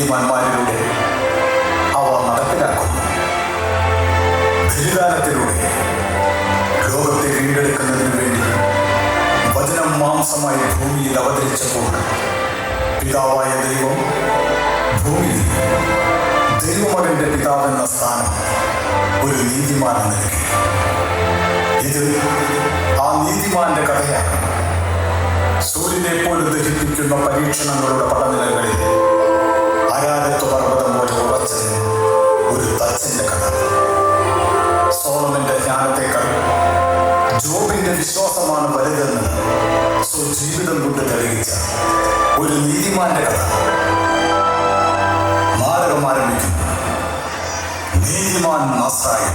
നീതിമാന്മാരിലൂടെ അവ നടപ്പിലാക്കുന്നു. ബലിദാനത്തിലൂടെ ലോകത്തെ വീണ്ടെടുക്കുന്നതിന് വേണ്ടി വചനം മാംസമായി ഭൂമിയിൽ അവതരിച്ചപ്പോൾ പിതാവായ ദൈവം ഭൂമിയിൽ ദൈവമകന്റെ പിതാവെന്ന സ്ഥാനം ഒരു നീതിമാൻ നൽകി. ഇത് ആ നീതിമാന്റെ കഥയാണ്. സൂര്യനെ പോലും ദഹിപ്പിക്കുന്ന പരീക്ഷണങ്ങളുടെ പടനിലങ്ങളിൽ അരാരത്വ പർവ്വതം പോലെ ഉറച്ചതിന് ഒരു തച്ചന്റെ കഥ. സോളമന്റെ ജ്ഞാനത്തേക്കാൾ ജോബിന്റെ വിശ്വാസമാണ് വലുതെന്ന് സ്വജീവിതം കൊണ്ട് തെളിയിച്ച ഒരു നീതിമാന്റെ കഥ. നാടകം ആരംഭിക്കുന്നു. നീതിമാൻ നസ്രായൻ.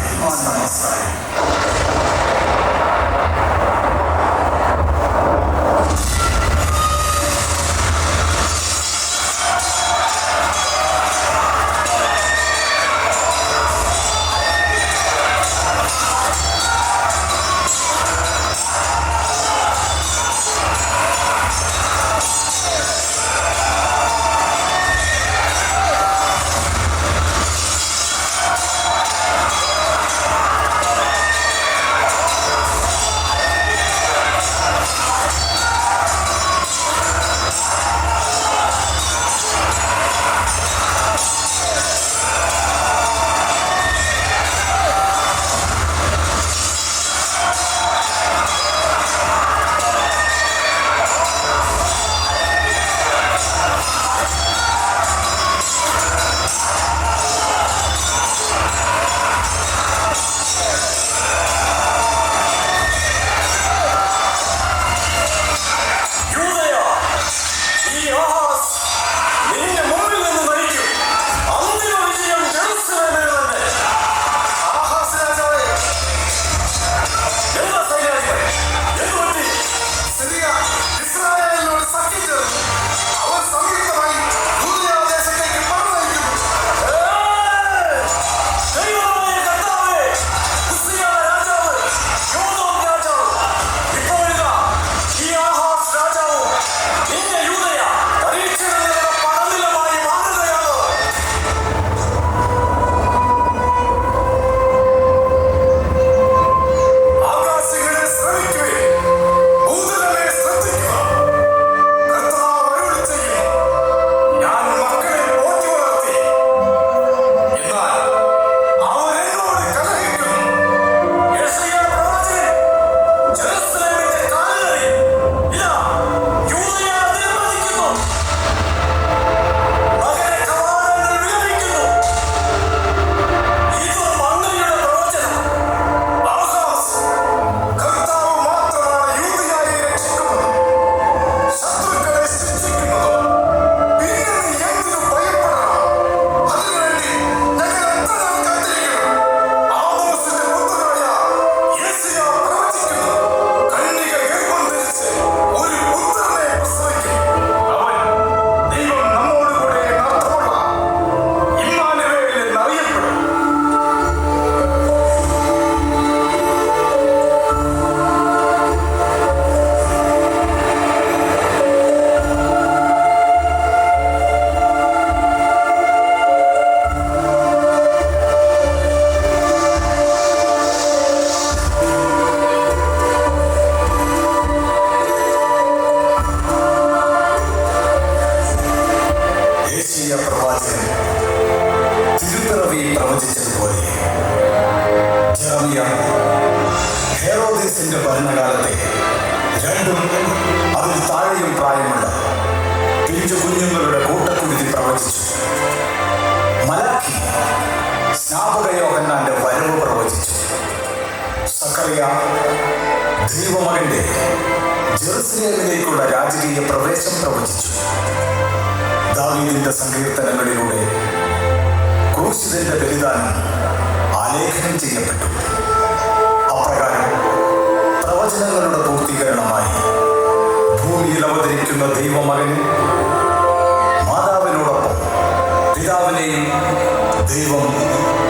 ഹെറോദേസിന്റെ ഭരണകാലത്തെ രണ്ടും അതിൽ താഴെയും പ്രായമുള്ള പിഞ്ചു കുഞ്ഞുങ്ങളുടെ കൂട്ടക്കുരുതി പ്രവചിച്ചു. മലാഖി സ്നാപക യോഹന്നാന്റെ വരവ് പ്രവചിച്ചു. സക്കറിയ ദൈവമകന്റെ ജെറുസലേമിലേക്കുള്ള രാജകീയ പ്രവേശം പ്രവചിച്ചു. ദാവീദിന്റെ സങ്കീർത്തനങ്ങളിലൂടെ ക്രൂശിതന്റെ ബലിദാനം ആലേഖനം ചെയ്യപ്പെട്ടു. അപ്രകാരം പ്രവചനങ്ങളുടെ പൂർത്തീകരണമായി ഭൂമിയിൽ അവതരിക്കുന്ന ദൈവമകന് മാതാവിനോടൊപ്പം പിതാവിനെയും ദൈവം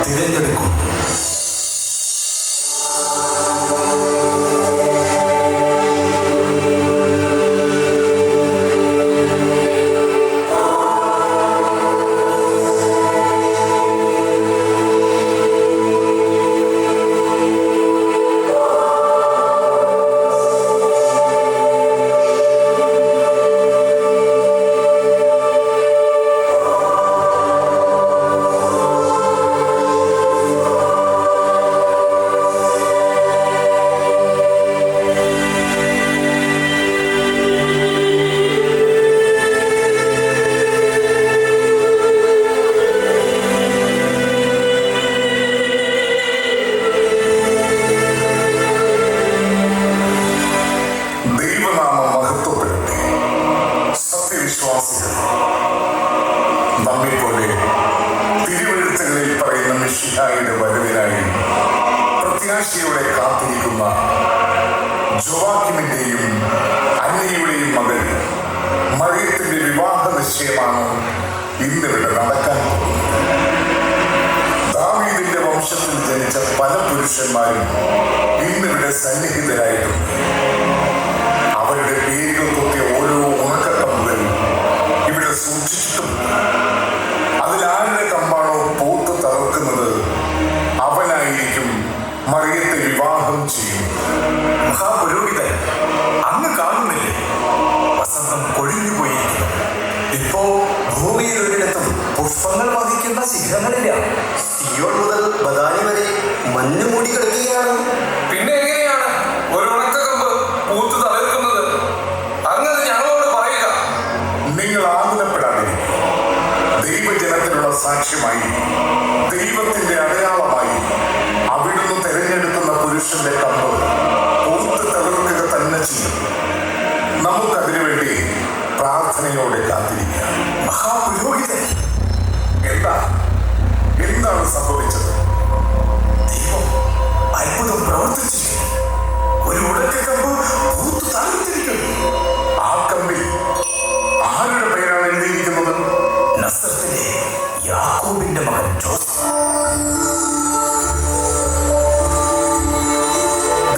തിരഞ്ഞെടുക്കും. മിശിഹായുടെ വരവിനായി പ്രത്യാശയോടെ കാത്തിരിക്കുന്ന ജോവാക്കിമിന്റെയും അന്നയുടെയും മകൾ മറിയത്തിന്റെ വിവാഹ നിശ്ചയമാണ് ഇന്നിവിടെ നടക്കാൻ പോകുന്നത്. ദാവീദിന്റെ വംശത്തിൽ ജനിച്ച പല പുരുഷന്മാരും ഇന്നിവിടെ സന്നിഹിതരായിട്ടുണ്ട്. അവരുടെ പേരുകൾ കൊത്തിയ ഓരോ ഉണക്കക്കമ്പുകൾ ഇവിടെ സൂക്ഷിച്ചിട്ടുമുണ്ട്. അതിലാരുടെ കമ്പാണോ പൂത്ത് തറക്കുന്നത് അവനായിരിക്കും മറിയത്തെ വിവാഹം ചെയ്യുന്നത്. മഹാപുരോഹിതൻ, അങ്ങ് കാണുന്നില്ലേ, വസന്തം കൊഴിഞ്ഞുപോയിരിക്കുന്നു. ഇപ്പോ ഭൂമിയിൽ ഒരിടത്തും പുഷ്പങ്ങൾ വഹിക്കുന്ന ശിഖരങ്ങളില്ല. സിയോൺ മുതൽ ബദാനി വരെ മഞ്ഞ് മൂടി കിടക്കുകയാണ്. പിന്നെ എങ്ങനെയാണ് ഒരു ഉണക്കക്കമ്പ് പൂത്ത് തളിർക്കുന്നത്? അങ്ങനെ ഞങ്ങളോട് പറയുക. നിങ്ങൾ ആകുലപ്പെടാതിരിക്കും. ദൈവജനത്തിനുള്ള സാക്ഷ്യമായി, ദൈവത്തിന്റെ അടയാളമായി അവിടുന്ന് തിരഞ്ഞെടുക്കുന്ന പുരുഷന്റെ കമ്പ് പൂത്ത് തളിർക്കുക തന്നെ ചെയ്യും. നമുക്കതിനുവേണ്ടി പ്രാർത്ഥനയോടെ കാത്തിരിക്കാം. മഹാപുരോഹിതൻ, എന്താണ് സംഭവിച്ചത്? ദൈവം അത്ഭുതം പ്രവർത്തിച്ചിരിക്കുന്നു. ഒരു ഉടക്കക്കമ്പ് പൂത്ത് തളിർത്തിരിക്കുന്നു. ആ കമ്പിൽ ആരുടെ പേരാണ് എഴുതിയിരിക്കുന്നത്? നസ്രത്തിലെ യാക്കോബിന്റെ മകൻ ജോസഫ്.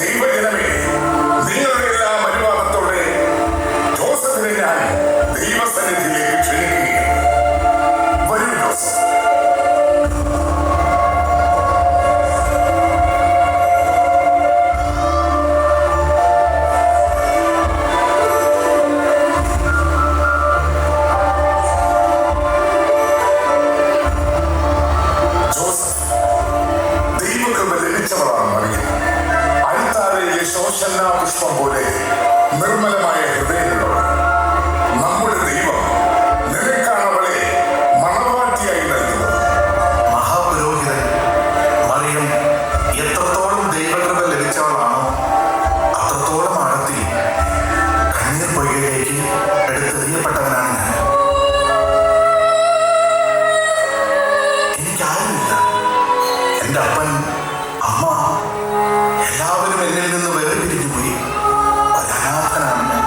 ദൈവജനമേ, നിങ്ങളുടെ എല്ലാം അനുവാദത്തോടെ ജോസഫിനെ ഞാൻ ദൈവസന്നിധിയിലേക്ക് ക്ഷണിക്കുകയാണ്. വരൂ ജോസഫ്. പുഷ്പം പോലെ നിർമ്മലമായ ഹൃദയമുള്ളവർ. നമ്മുടെ ദൈവം നിനക്കാണ് അവളെ മണവാട്ടിയായി നൽകുന്നത്. മഹാപുരോഹിതൻ, മറിയം എത്രത്തോളം ദൈവകൃപ ലഭിച്ചവളാണോ അത്രത്തോളം ആഴത്തിൽ കണ്ണീർ പൊയ്കയിലേക്ക് എടുത്തെറിയപ്പെട്ടവനാണ് ഞാൻ. എനിക്കാരുമില്ല. എൻ്റെ അപ്പൻ, അമ്മ എല്ലാവരും എന്നിൽ നിന്ന് വേർപിരിഞ്ഞു പോയി. ഒരനാഥനാണ് ഞാൻ.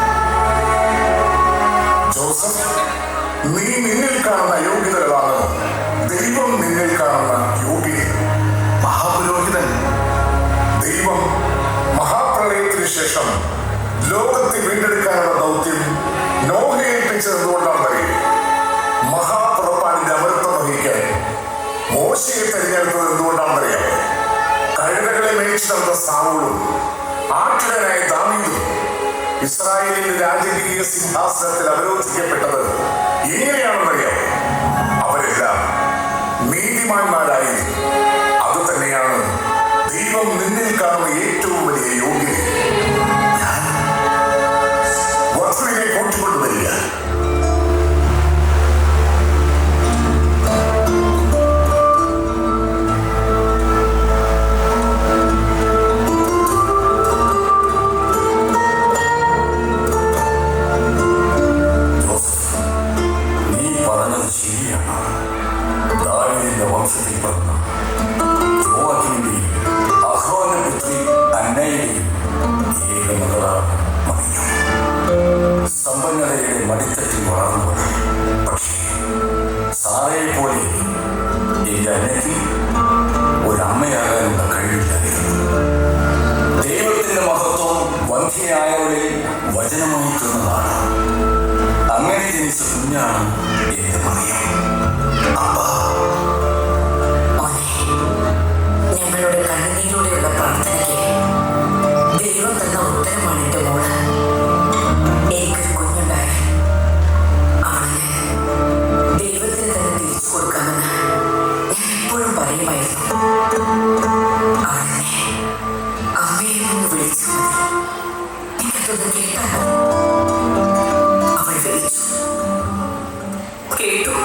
ജോസഫ്, നീ നിന്നിൽ കാണുന്ന യോഗ്യതകളാണ് ദൈവം നിന്നിൽ കാണുന്ന യോഗ്യത. മഹാപുരോഹിതൻ, ദൈവം മഹാപ്രളയത്തിന് ശേഷം ലോകത്തെ വീണ്ടെടുക്കാനുള്ള ദൗത്യം നോഹയെ ഏൽപ്പിച്ചത് എന്തുകൊണ്ടാണെന്നറിയും? മഹാപുറപ്പാടിന്റെ അമൃതം വഹിക്കാൻ മോശയെ തിരഞ്ഞെടുത്തത് എന്തുകൊണ്ടാണെന്നറിയാം? കഴുതകളെ മേടിച്ചു തന്ന സാവൂളും ആട്ടിടനായ ദാവീദും ഇസ്രായേലിന്റെ രാജകീയ സിംഹാസനത്തിൽ അവരോധിക്കപ്പെട്ടത് എങ്ങനെയാണെന്നറിയാം? അവരെല്ലാം നീതിമാന്മാരായിരുന്നു. അത് തന്നെയാണ് ദൈവം നിന്നിൽ കാണുന്ന ഏറ്റവും വലിയ യോഗ്യത. ഞാൻ വധുവിനെ കൂട്ടിക്കൊണ്ടുവരിക. വംശത്തിൽ പിറന്ന ജോവാക്കിമിന്റെയും അഹ്റോന്റെ പുത്രി അന്നയുടെയും ഏക മകളാണ് മറിയം. സമ്പന്നതയുടെ മടിത്തട്ടിൽ വളർന്നവൾ. പക്ഷേ സാറയെ പോലെ എന്റെ അന്നയ്ക്ക് ഒരമ്മയാകാനുള്ള കഴിവില്ലായിരുന്നു. ദൈവത്തിന്റെ മഹത്വം വന്ധ്യയായവളെ വചനമായി തീർന്നതാണ്. അങ്ങനെ ജനിച്ച കുഞ്ഞാണ് എന്റെ മറിയം. ഞങ്ങളുടെ കണ്ണുനീരിലൂടെയുള്ള പ്രാർത്ഥനയ്ക്ക് ദൈവം തന്ന ഉത്തരമാണ് എൻ്റെ മോള്. എനിക്കൊരു കുഞ്ഞുണ്ടായി. അവളെ ദൈവത്തിന് തന്നെ തിരിച്ചു കൊടുക്കാമെന്ന് ഞാൻ എപ്പോഴും പറയുമായിരുന്നു. അവളെന്നെ അമ്മയിൽ നിന്ന് വിളിച്ചാൽ മതി, എനിക്കതൊന്ന് കേട്ടാൽ മതി. അവൾ വിളിച്ചു, കേട്ടു.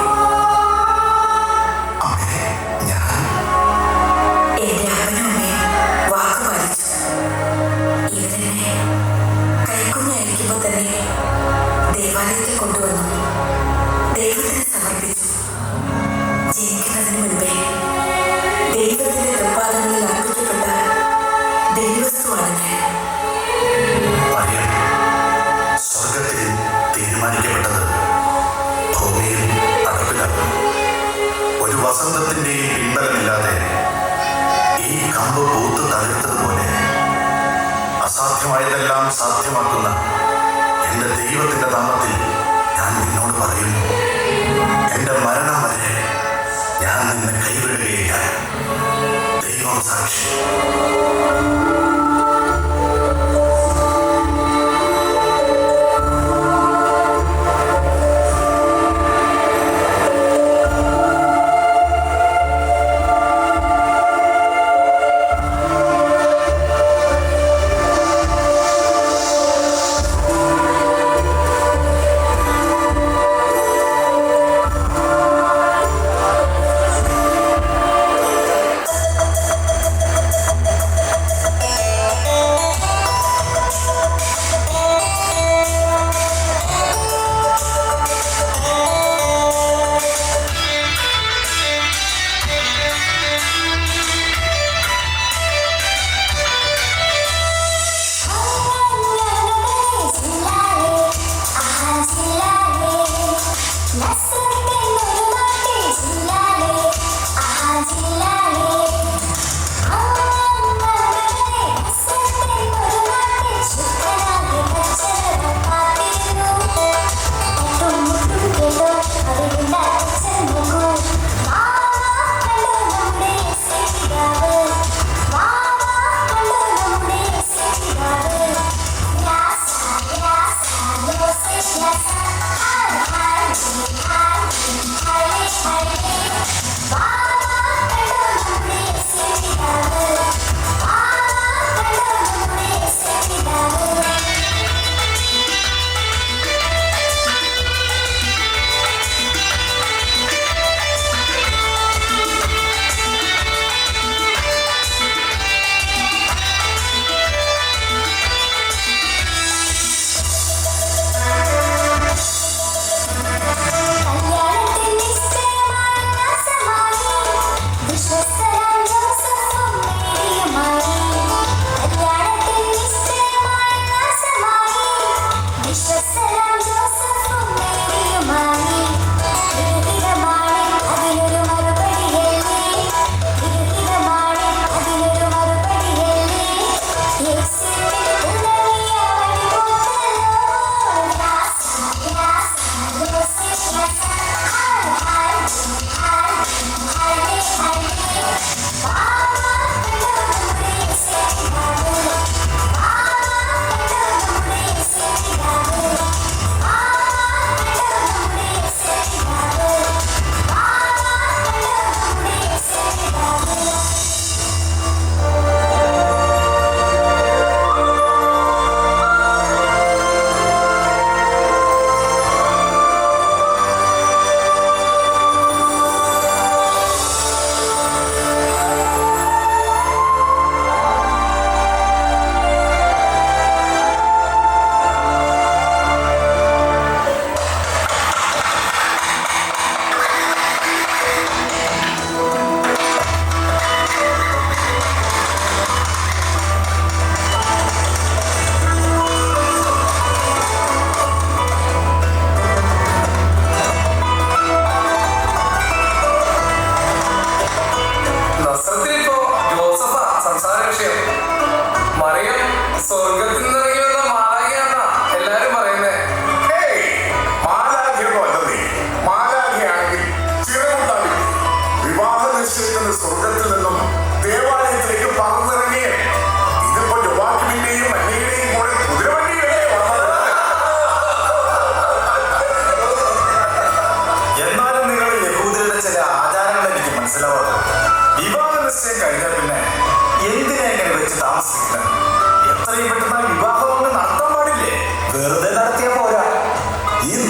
എല്ലാം സാധ്യമാക്കുന്ന എൻ്റെ ദൈവത്തിൻ്റെ നാമത്തിൽ ഞാൻ നിന്നോട് പറയുന്നു, എൻ്റെ മരണം വരെ ഞാൻ നിന്നെ കൈവിടുകയില്ല. ദൈവം സാക്ഷി.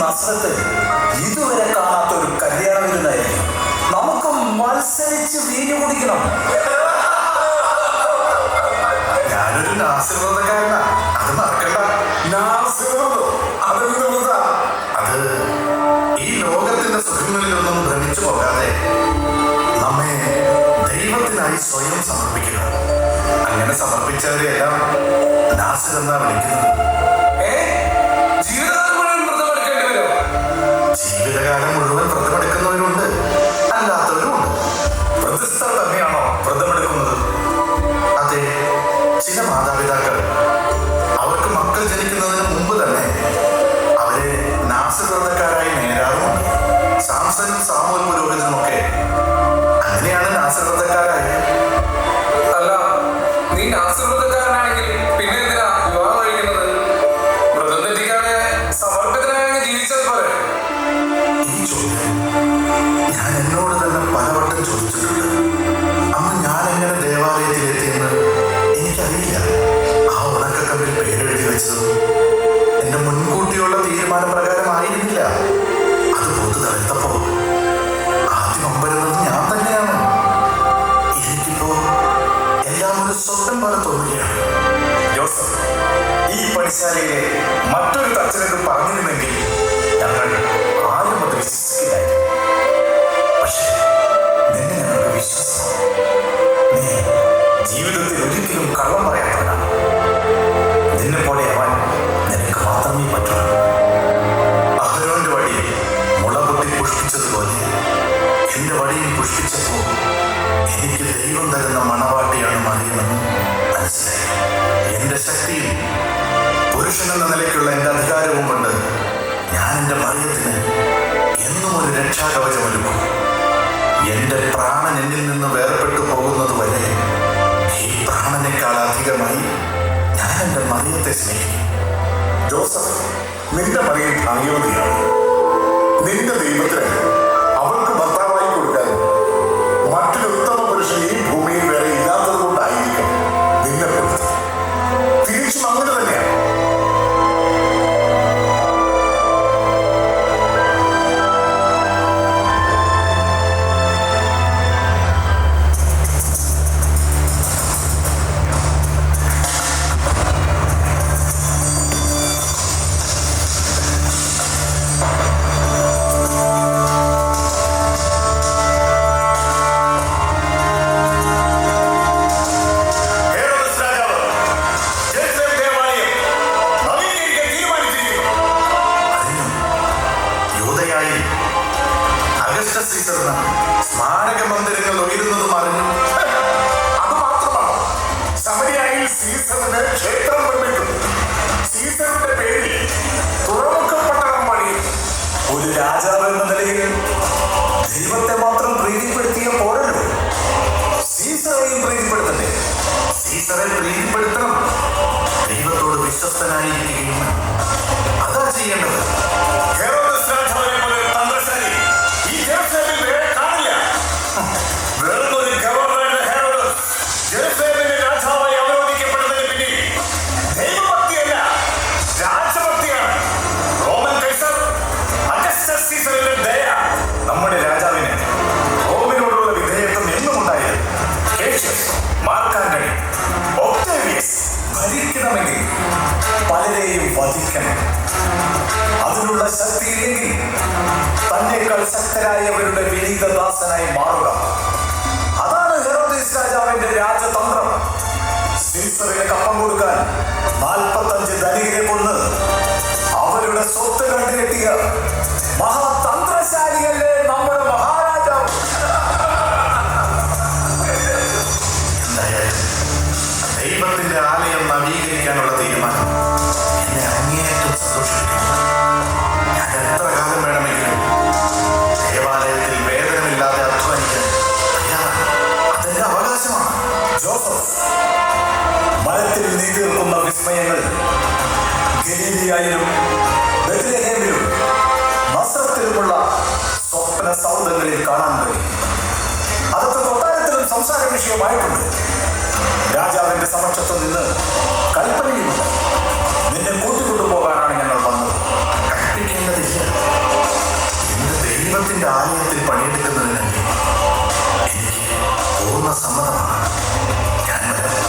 നസ്രത്ത് ഇതുവരെ കാണാത്ത ഒരു കല്യാണ വിരുന്നായിരിക്കും. നമുക്ക് മത്സരിച്ച് വീഞ്ഞു കുടിക്കണം. ഞാനൊരു നാസിർവ്രതക്കാരനാ, അത് മറക്കണ്ട. നാസിർവ്രതം അതെന്താ? അത് ഈ ലോകത്തിന്റെ സുഖങ്ങളിലൊന്നും ഭ്രമിച്ചു പോകാതെ നമ്മെ ദൈവത്തിനായി സ്വയം സമർപ്പിക്കുക. അങ്ങനെ സമർപ്പിച്ചവരെയെല്ലാം നാസിർ എന്നാ വിളിക്കുന്നത്. ജീവിതകാലം മുഴുവൻ വ്രതമെടുക്കുന്നവരുണ്ട്, അല്ലാത്തവരുമുണ്ട്. വ്രതസ്ഥർ തന്നെയാണോ വ്രതമെടുക്കുന്നത്? അതെ, ചില മാതാപിതാക്കൾ അവർക്ക് സ്നേഹിക്കും. ജോസഫ്, നിന്റെ മറിയ ഭാഗ്യവതിയാണ്. നിന്റെ ദൈവത്തിന് അവൾക്ക് ഭർത്താവായി കൊടുക്കാൻ മറ്റൊരു ഉത്തമ പുരുഷൻ ഈ ഭൂമിയിൽ വേറെ ഇല്ലാത്തത് കൊണ്ടായിരിക്കും നിന്നെ കൊടുത്തത്. തിരിച്ചും അങ്ങനെ തന്നെയാണ്. സ്മാരക മന്ദിരങ്ങൾ ഉയരുന്നതും അറിഞ്ഞു. അത് മാത്രമാണ്, ശമരിയായിൽ സീസറിന് ക്ഷേത്രം നിർമ്മിക്കുന്നു. സീസറിന്റെ പേരിൽ തുറമുഖപ്പട്ടണം പണിയും. ഒരു രാജാവ് എന്ന നിലയിൽ ദൈവത്തെ മാത്രം പ്രീതിപ്പെടുത്തിയ പോരല്ലോ, സീസറെയും പ്രീതിപ്പെടുത്തണ്ടേ? സീസറെ പ്രീതിപ്പെടുത്തണം. ദൈവത്തോട് വിശ്വസ്തനായിരിക്കുകയും അതാ ചെയ്യേണ്ടത്. ഹെറോദസ് രാജാവിനെ പോലെ ഒരു തന്ത്രശാലി ഈ ജെറുസലേമിൽ വേറെ കാണില്ല. വെറും ഒരു ഗവർണറുടെ ഹെറോദസ് ജെറുസലേമിന്റെ രാജാവായി അവരോധിക്കപ്പെടുന്നതിന് പിന്നിൽ ദൈവഭക്തിയല്ല, രാജഭക്തിയാണ്. റോമൻ കൈസർ അഗസ്റ്റസ് സീസറിന്റെ ദയ. നമ്മുടെ രാജാവിന് റോമിനോടുള്ള വിധേയത്വം എന്നും ഉണ്ടായിരുന്നു. കേഷ്യസ്, മാർക്കാന്റണി, ഒക്ടേവിയസ് ഭരിക്കണമെങ്കിൽ പലരെയും വധിക്കണം. അതിനുള്ള ശക്തിയില്ലെങ്കിൽ തന്നേക്കാൾ ശക്തരായവരുടെ വിനീതദാസനായി മാറുക. അതാണ് ഹെറോദീസ് രാജാവിന്റെ രാജതന്ത്രം. സീസറിന് കപ്പം കൊടുക്കാൻ 45 ധനികരെ കൊന്ന് അവരുടെ സ്വത്ത് കണ്ടുകെട്ടിയ മഹാതന്ത്രശാലിയല്ലേ നമ്മുടെ മഹാരാജാവ്. എന്തായാലും ദൈവത്തിന്റെ ആലയം നവീകരിക്കാനുള്ള തീരുമാനം എന്നെ അങ്ങേയറ്റം സന്തോഷിപ്പിക്കുന്നു. ഞാൻ എത്ര കാലം വേണമെങ്കിലും ദേവാലയത്തിൽ വേതനമില്ലാതെ അധ്വാനിക്കാൻ തയ്യാറാണ്. അതെന്റെ അവകാശമാണ്. ജോസഫ്, മരത്തിൽ നീ തീർക്കുന്ന വിസ്മയങ്ങൾ ഗലീലിയായിലും ബെത്ലഹേമിലും നസ്രത്തിലുമുള്ള സ്വപ്ന സൗധങ്ങളിൽ കാണാൻ കഴിയും. അതൊക്കെ കൊട്ടാരത്തിലും സംസാര വിഷയമായിട്ടുണ്ട്. രാജാവിന്റെ സമക്ഷത്ത് നിന്ന് കൽപ്പനയുമുണ്ട്. നിന്നെ കൂട്ടിക്കൊണ്ടുപോകാനാണ് ഞങ്ങൾ വന്നത്. കൽപ്പിക്കേണ്ടതില്ല. എന്റെ ദൈവത്തിന്റെ ആലയത്തിൽ പണിയെടുക്കുന്നതിന് എനിക്ക് പൂർണ്ണ സമ്മതമാണ്. ഞാൻ വരാം.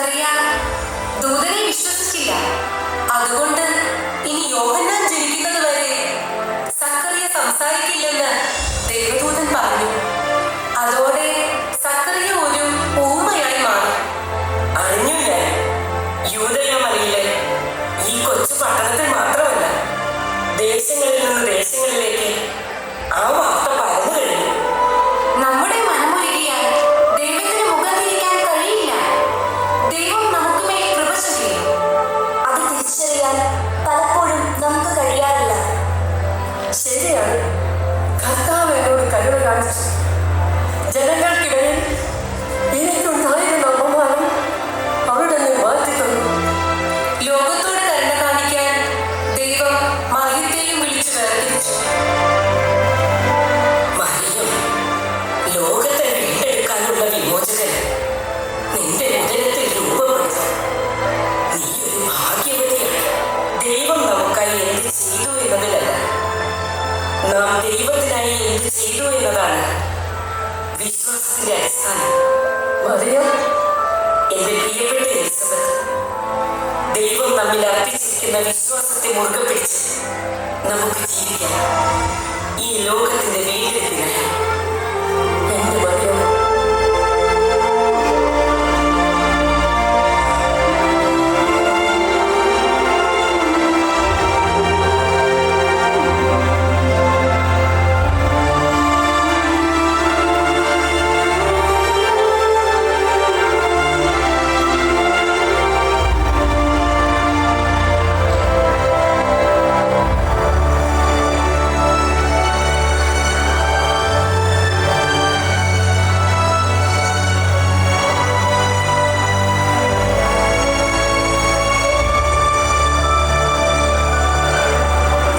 സക്കറിയ ദൂതനെ വിശ്വസിച്ചില്ല. അതുകൊണ്ട് ഇനി യോഹന്നാൻ ജനിക്കുന്നത് വരെ സക്കറിയ സംസാരിക്കില്ലെന്ന് ദൈവദൂതൻ പറഞ്ഞു. അതോടെ സക്കറിയ ഒരു ഊമയായി മാറി. അറിഞ്ഞില്ല, യൂദയമലയിലെ ഈ കൊച്ചു പട്ടണത്തിൽ മാത്രമല്ല, ദേശങ്ങളിൽ നിന്ന് ദേശങ്ങളിലേക്ക് ആ വാർത്ത പരന്നു കഴിഞ്ഞു. നമ്മുടെ മനമൊരുകിയാൽ ദൈവത്തിന് മുഖം തിരിക്കാൻ കഴിയില്ല. ദൈവം നമുക്ക് മേൽ കൃപ ചെയ്യും. അത് തിരിച്ചറിയാൻ പലപ്പോഴും നമുക്ക് കഴിയാറില്ല. ശരിയാണ്, കർത്താവ് എന്നോട് കരുണ കാണിച്ചു. ജനങ്ങൾക്കിടയിൽ എനിക്കുണ്ടായിരുന്ന അപമാനം അവിടെ മാറ്റി തന്നു. ലോകത്തോട് കരുണ കാണിക്കാൻ ദൈവം മറിയത്തെയും വിളിച്ചു വേർതിരിച്ചു. മറിയം, ലോകത്തെ വീണ്ടെടുക്കാനുള്ള വിമോചകൻ നിന്റെ ഉദരത്തിൽ രൂപപ്പെടുത്തി. നീ ഒരു ഭാഗ്യവതിയാണ്. ദൈവം നമുക്കായി എന്ത് ചെയ്തു എന്നതിലല്ല, നാം ദൈവത്തിനായി എന്ത് ചെയ്തു എന്നതാണ് വിശ്വാസത്തിന്റെ അടിസ്ഥാനം. മറിയം, എന്റെ പ്രിയപ്പെട്ട എലിസബത്ത്, ദൈവം നമ്മിൽ അർപ്പിച്ചിരിക്കുന്ന വിശ്വാസത്തെ മുറുകെ പിടിച്ച് നമുക്ക് ജീവിക്കാം ഈ ലോകത്തിന്റെ വീണ്ടെടുപ്പിനായി. എന്റെ മറിയം,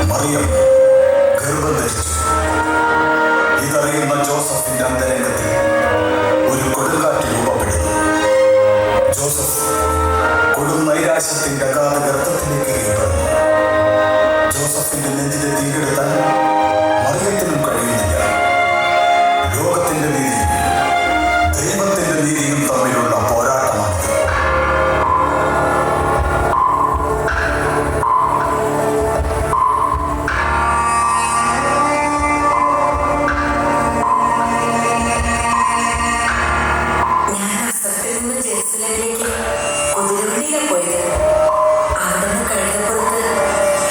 മറിയം ഗർഭം ധരിച്ചു. ഇതറിയുന്ന ജോസഫിന്റെ അന്തരംഗത്തിൽ ഒരു കൊടുങ്കാറ്റ് രൂപപ്പെടുന്നു. ജോസഫ് കൊടും നൈരാശ്യത്തിന്റെ അഗാധ ഗർത്തത്തിലേക്ക് കീഴ്പ്പെടുന്നു. ജോസഫിന്റെ നെഞ്ചിലെ തീകെടുത്താൻ മറിയത്തിനും കഴിയുന്നില്ല. ലോകത്തിന്റെ നീതിയും ദൈവത്തിന്റെ നീതിയും തമ്മിലുള്ള പോരാട്ടമാണിത്. ഞാൻ അസത്തിൽ നിന്ന് ജെറുസലേമിലേക്ക് കുതിരവണ്ടിയിലാണ് പോയത്. അവിടെ നിന്ന് കഴുതപ്പുറത്ത്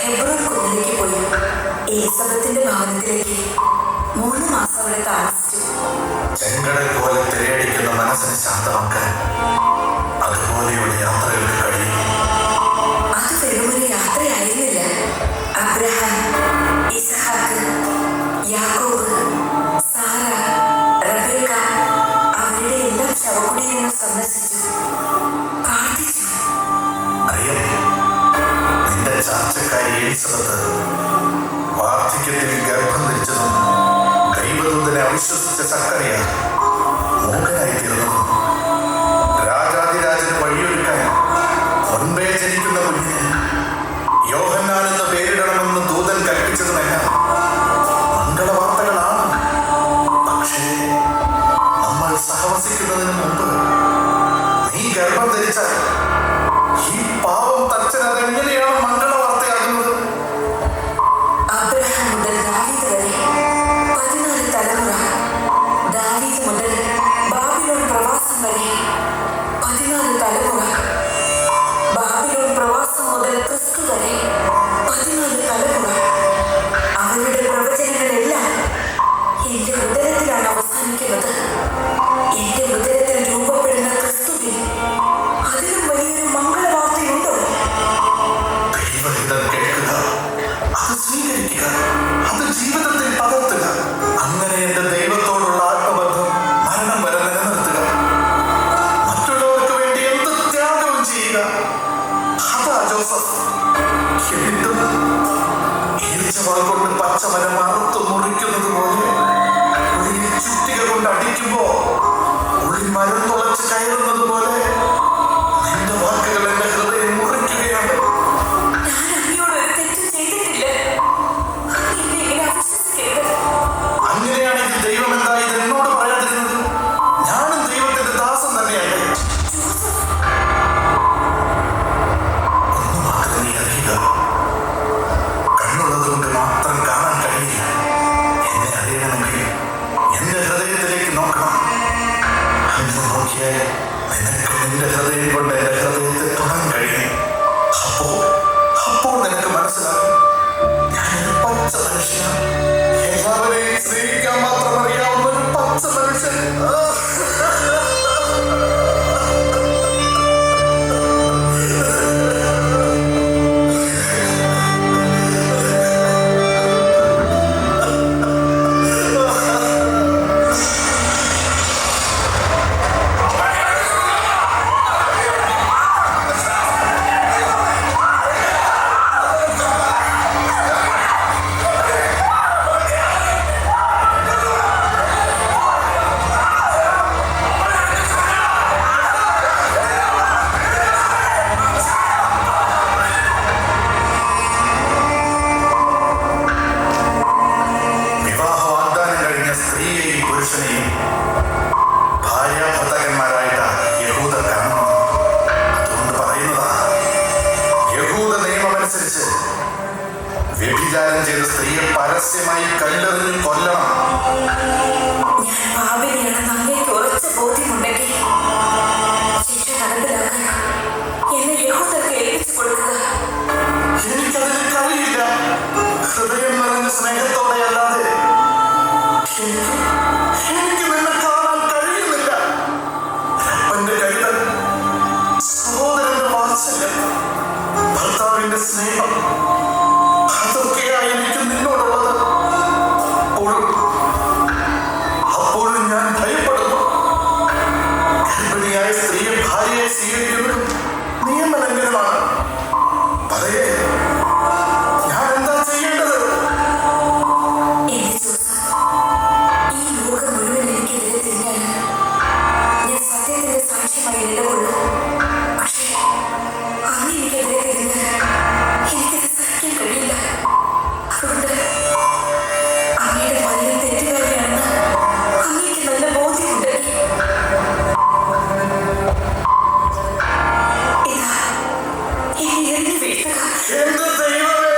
ഹെബ്രോൻ കുന്നിലേക്ക് പോയി. എലിസബത്തിന്റെ ഭവനത്തിലേക്ക് 3 മാസം അവിടെ താമസിച്ചു. ചെങ്കടൽ പോലെ തിരയടിക്കുന്ന മനസ്സിനെ ശാന്തമാക്കാൻ അതുപോലെയുള്ള യാത്രകൾക്ക് കഴിയും. അത് വെറുമൊരു യാത്രയായിരുന്നില്ല. അബ്രഹാം, ഇസഹാക്ക്, യാക്കോബ്, സാറ, റബേക്ക അവരുടെ എല്ലാം ശവകുടീരങ്ങൾ സന്ദർശിച്ചു, പ്രാർത്ഥിച്ചു. അറിയാം, നിന്റെ ചാർച്ചക്കാരി എലിസബത്ത് വാർദ്ധക്യത്തിൽ ഗർഭം ധരിച്ചതും ദൈവദൂതനെ അവിശ്വസിച്ച സക്കറിയ മൂകനായി തീർന്നു. രാജാതിരാജന് വഴിയൊരുക്കാൻ മുൻപേ ജനിക്കുന്ന കുഞ്ഞിന് യോഹന്നാൻ എന്ന പേരിടണമെന്ന് ദൂതൻ കൽപ്പിച്ചതുമെല്ലാം മംഗളവാർത്തകളാണ്. പക്ഷേ നമ്മൾ സഹവസിക്കുന്നതിന് മുമ്പ് നീ ഗർഭം ധരിച്ചാൽ ഈ പാവം തച്ചൻ അതെങ്ങനെയാണ് മംഗളവാർത്തയാകുന്നത്? അബ്രഹാം മുതൽ ദാവീദ് വരെ 14 തലമുറ, ദാവീദ് മുതൽ ബാബിലോൺ പ്രവാസം വരെ 14 തലമുറ, ബാബിലോൺ പ്രവാസം മുതൽ ക്രിസ്തു വരെ 14 തലമുറ. അവരുടെ പ്രവചനങ്ങളെല്ലാം എന്റെ ഉദരത്തിലാണ് അവസാനിക്കുന്നത്. എന്റെ ഉദരത്തിൽ രൂപപ്പെടുന്ന ക്രിസ്തുവിൽ അതിലും വലിയൊരു മംഗളവാർത്തയുണ്ടോ? ദൈവഹിതം കേൾക്കുക, അത് സ്വീകരിക്കുക, അത് ജീവിതത്തിൽ പകർത്തുക. അങ്ങനെ എന്റെ ദൈവത്തോടുള്ള ആത്മബന്ധം മരണം വരെ നിലനിർത്തുക. മറ്റുള്ളവർക്ക് വേണ്ടി എന്ത് ത്യാഗവും ചെയ്യുക. അതാ ജോസഫ്. എന്നിട്ടും ഈർച്ചവാൾ കൊണ്ട് പച്ചമരം അറുത്ത് മുറിക്കുന്നത് പോലെ ഉള്ളിൽ ചുറ്റിക കൊണ്ട് അടിക്കുമ്പോ ഉള്ളിൽ മരം തുളച്ച് കയറുന്നത് പോലെ നിന്റെ വാക്കുകൾ എന്റെ ഹൃദയം മുറിക്കുകയാണ്. ഞാൻ അങ്ങയോട് ഒരു തെറ്റും ചെയ്തിട്ടില്ല. എന്നെ ഇങ്ങനെ അവിശ്വസിക്കരുത്. അങ്ങനെയാണെങ്കിൽ ദൈവം എന്താ ഇത് എന്നോട് പറയാതിരുന്നത്? ഞാനും ദൈവത്തിന്റെ ദാസൻ തന്നെയല്ലേ? ജോസഫ്, വിവാഹ വാഗ്ദാനം കഴിഞ്ഞ സ്ത്രീയെയും പുരുഷനെയും ഭാര്യാഭർത്താക്കന്മാരായിട്ട് യഹൂദർ കാണുന്നു. അതുകൊണ്ട് പറയുന്നതാ, യഹൂദ നിയമമനുസരിച്ച് വ്യഭിചാരം ചെയ്ത സ്ത്രീയെ പരസ്യമായി കല്ലെറിഞ്ഞ് കൊല്ലണം. ഞാൻ പാപിനിയാണെന്ന് അങ്ങേക്ക് ഉറച്ച ബോധ്യമുണ്ടെങ്കിൽ ശിക്ഷ നടപ്പിലാക്കാൻ എന്നെ യഹൂദർക്ക് ഏൽപ്പിച്ചു കൊടുക്കുക. എനിക്കതിന് കഴിയില്ല. ഹൃദയം നിറഞ്ഞ സ്നേഹത്തോടെ അല്ലാതെ എനിക്ക് നിന്നെ കാണാൻ കഴിയുന്നില്ല. അപ്പന്റെ കരുതൽ, സഹോദരന്റെ വാത്സല്യം, ഭർത്താവിന്റെ സ്നേഹം, അതൊക്കെയാ എനിക്ക് നിന്നോടുള്ളത്. അപ്പോഴും ഞാൻ ഭയപ്പെടുന്നു. ഗർഭിണിയായ സ്ത്രീയെ ഭാര്യയെ സ്വീകരിക്കുന്നത് നിയമലംഘനമാണ്. പറയേ, ഞാൻ എന്താ ചെയ്യേണ്ടത്? എന്റെ ജോസഫ്, ഈ ലോകം മുഴുവൻ എനിക്കെതിരെ തിരിഞ്ഞാലും ഞാൻ സത്യത്തിന്റെ സാക്ഷ്യമായി നിലകൊള്ളും. പക്ഷേ അങ്ങ് എനിക്കെതിരെ തിരിഞ്ഞാൽ എനിക്കത് സഹിക്കാൻ കഴിയില്ല. അതുകൊണ്ട് അങ്ങയുടെ വലിയ തെറ്റുകാരിയാണെന്ന് അങ്ങേക്ക് നല്ല ബോധ്യമുണ്ട്. ഇതാ എന്നെ എറിഞ്ഞു വീഴ്ത്തുക. എന്റെ ദൈവമേ,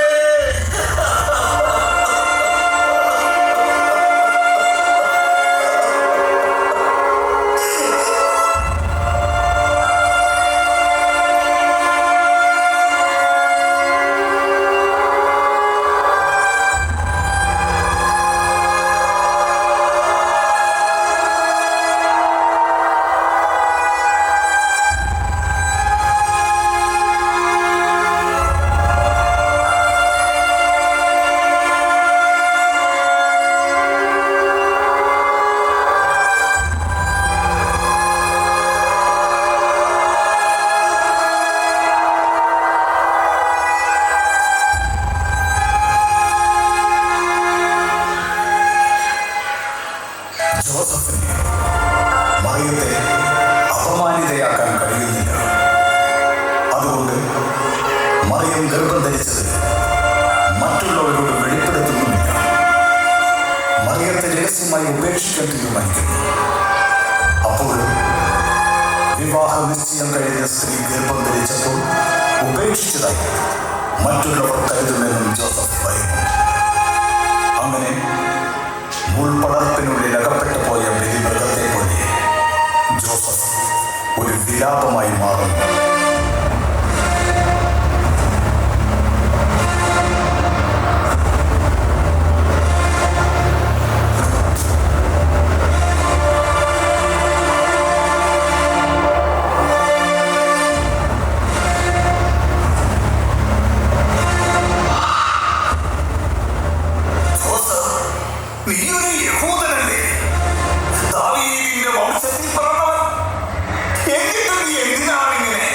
ജോസഫിന് മറിയത്തെ അപമാനിതയാക്കാൻ കഴിയുന്നില്ല. അതുകൊണ്ട് മറിയം ഗർഭം ധരിച്ചത് മറ്റുള്ളവരോട് വെളിപ്പെടുത്തുന്നുമില്ല. മറിയത്തെ രഹസ്യമായി ഉപേക്ഷിക്കാൻ തീരുമാനിക്കുന്നു. അപ്പോഴും വിവാഹ നിശ്ചയം കഴിഞ്ഞ സ്ത്രീ ഗർഭം ധരിച്ചപ്പോൾ ഉപേക്ഷിച്ചതായി മറ്റുള്ളവർ കരുതുമെന്നും ജോസഫ് പറയുന്നു. അങ്ങനെ മുൾപടർപ്പിനുള്ളിൽ അകപ്പെട്ടു പോയ ബലിമൃഗത്തെ പോലെ ജോസഫ് ഒരു വിലാപമായി മാറുന്നു. നീയൊരു യഹൂദനല്ലേ? ദാവീദിന്റെ വംശത്തിൽ പിറന്നവൻ. എന്നിട്ട് നീ എന്തിനാണ് ഇങ്ങനെ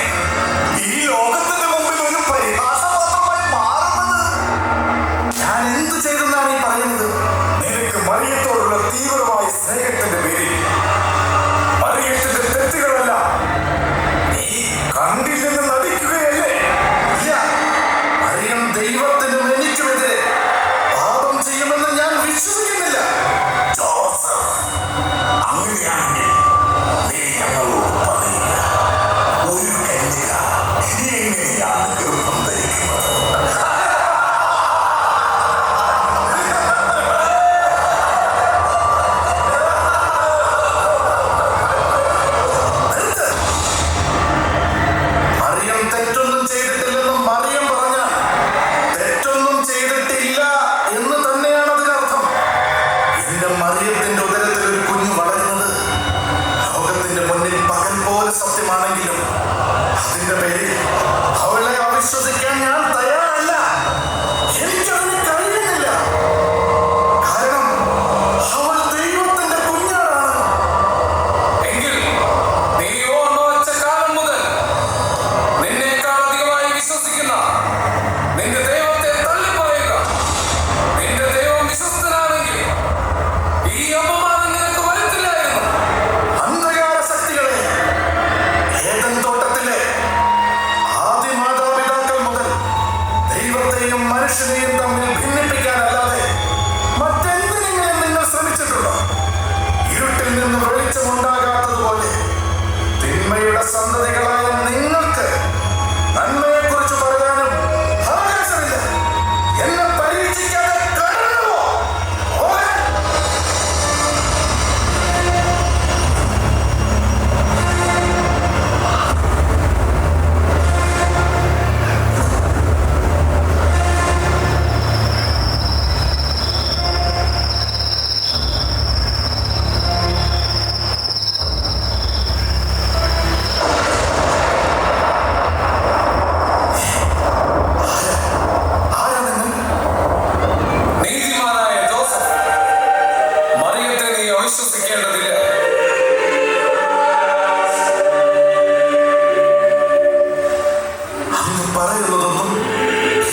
പറയുന്നതൊന്നും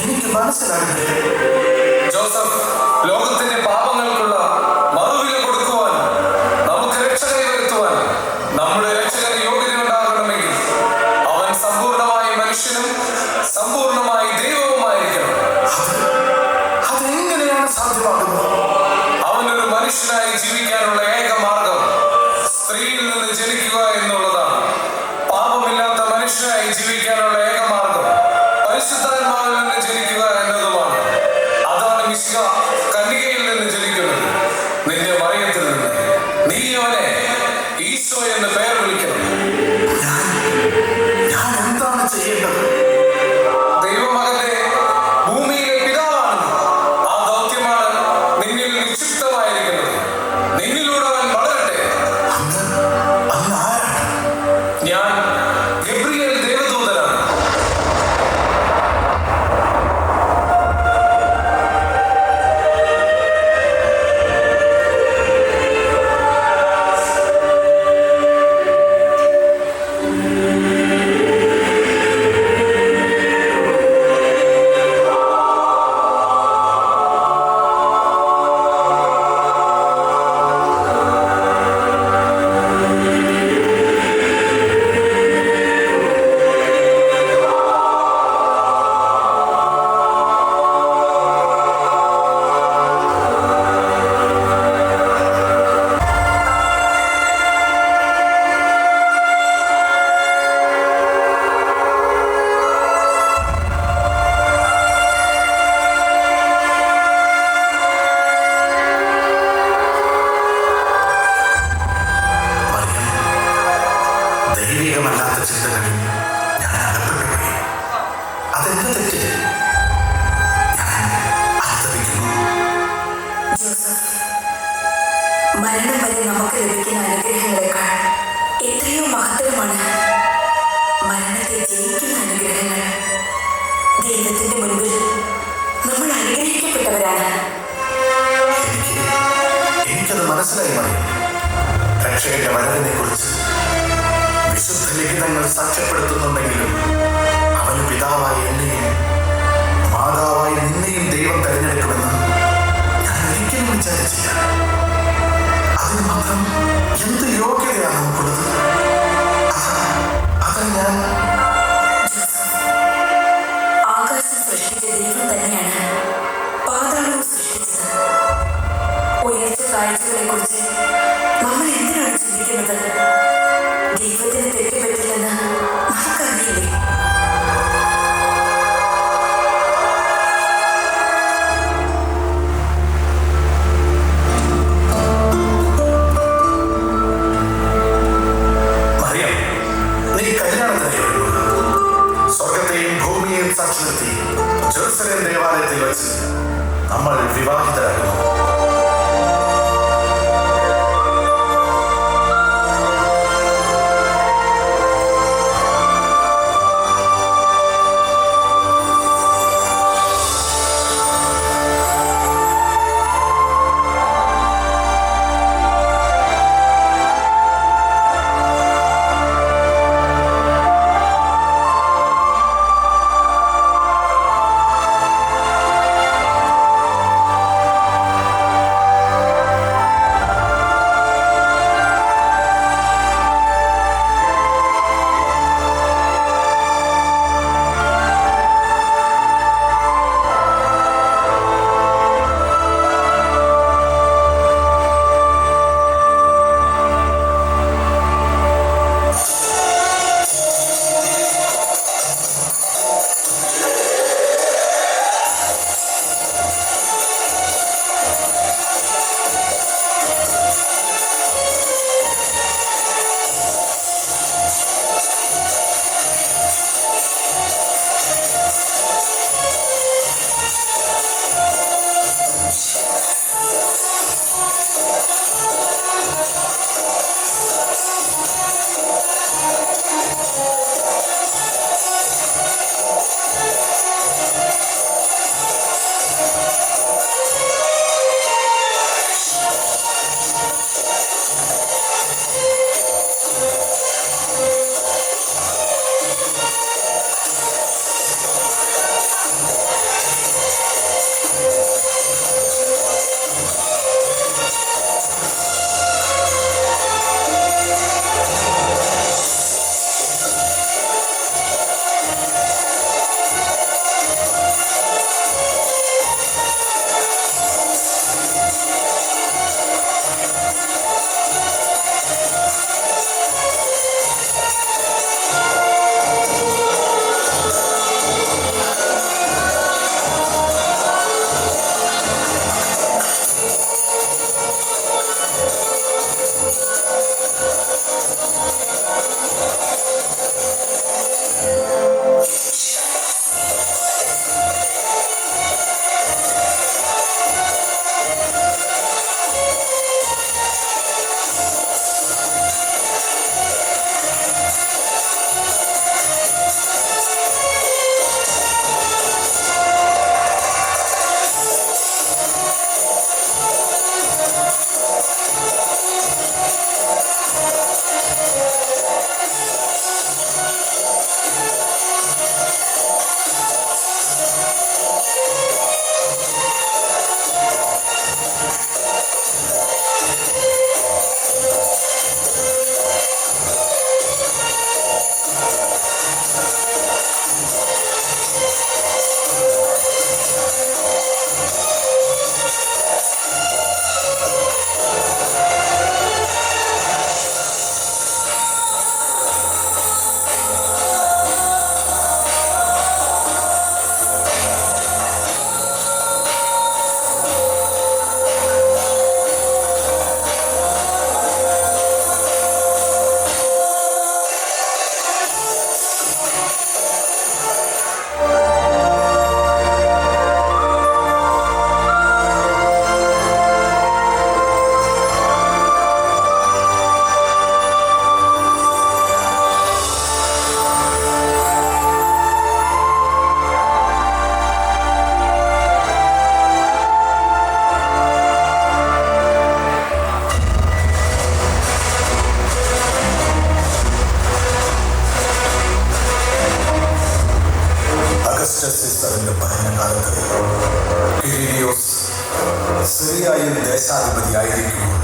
എനിക്ക് മനസ്സിലാകുന്നില്ല. ജോസഫ്, ലോകത്തിന്റെ പാപങ്ങൾക്കുള്ള മറുവില കൊടുക്കുവാൻ, നമുക്ക് രക്ഷ കൈവരുത്തുവാൻ നമ്മുടെ രക്ഷകൻ യോഗ്യതയുണ്ടാകണമെങ്കിൽ അവൻ സമ്പൂർണമായി മനുഷ്യനും സമ്പൂർണമായി ദൈവവുമായിരിക്കണം. അതെങ്ങനെയാണ് സാധ്യമാകുന്നത്? അവനൊരു മനുഷ്യനായി ജീവിക്കാനുള്ള ഏക മാർഗം സ്ത്രീയിൽ നിന്ന് ജനിക്കുക എന്നുള്ളതാണ്. പാപമില്ലാത്ത മനുഷ്യനായി ജീവിക്കാനുള്ള ഏക മാർഗം പരിശുദ്ധാത്മാവിൽ നിന്ന് ജനിക്കുക എന്നതുമാണ്. അതാണ് മിശിഹ കന്യകയിൽ നിന്ന് ജനിക്കുന്നത്, നിന്റെ മറിയത്തിൽ നിന്ന്. നീ അവനെ ഈശോ എന്ന് പേർ വിളിക്കണം. ഞാൻ എന്താണ് ചെയ്യേണ്ടത്? ദൈവമകന്റെ ഭൂമിയിലെ പിതാവാണ്. ആ ദൗത്യമാണ് നിന്നിൽ നിക്ഷിപ്തമായിരിക്കുന്നത്. നിന്നിലൂടെ അവൻ വളരട്ടെ. അങ്ങ് ആരാണ്? ഞാൻ ഗബ്രിയേൽ ദേവദൂതനാണ്. ദൈവികമല്ലാത്ത ചിന്തകളിൽ ഞാൻ അകപ്പെട്ടുപോയി. അതെന്റെ തെറ്റ്. ഞാൻ അനുതപിക്കുന്നു. ജോസഫ്, മരണം വരെ നമുക്ക് ലഭിക്കുന്ന അനുഗ്രഹങ്ങളെക്കാൾ എത്രയോ മഹത്തരമാണ് മരണത്തെ ജയിക്കുന്ന അനുഗ്രഹങ്ങൾ. ദൈവത്തിന്റെ മുൻപിൽ നമ്മൾ അനുഗ്രഹിക്കപ്പെട്ടവരാണ്. എനിക്കത് മനസ്സിലായി മതി. രക്ഷകന്റെ വരവിനെ കുറിച്ച് വിശുദ്ധ ലിഖിതങ്ങൾ സാക്ഷ്യപ്പെടുത്തുന്നുണ്ടെങ്കിലും അവന് പിതാവായി എന്നെയും മാതാവായി നിന്നെയും ദൈവം തെരഞ്ഞെടുക്കുമെന്ന് ഞാൻ ഒരിക്കലും വിചാരിച്ചില്ല. അതിന് മാത്രം എന്ത് യോഗ്യതയാണ് നമുക്കുള്ളത്? അത് ഞാൻ ആകാശം സൃഷ്ടിച്ച ദൈവം തന്നെയാണ് പാതാളവും സൃഷ്ടിച്ചത്. ഉയർച്ച കാഴ്ചകളെ കുറിച്ച് നമ്മൾ എന്തിനാണ് ചിന്തിക്കുന്നത്? ദൈവത്തിന് തെറ്റുപറ്റില്ലെന്ന് നമുക്കറിയില്ലേ? മറിയം, നീ കല്യാണത്തിന് ഒരുങ്ങുക. സ്വർഗത്തെയും ഭൂമിയെയും സാക്ഷി നിർത്തി ജെറുസലേം ദേവാലയത്തിൽ വെച്ച് നമ്മൾ വിവാഹിതരാകുന്നു. ക്വിരിനിയോസ് സിറിയയിൽ ദേശാധിപതിയായിരിക്കുമ്പോൾ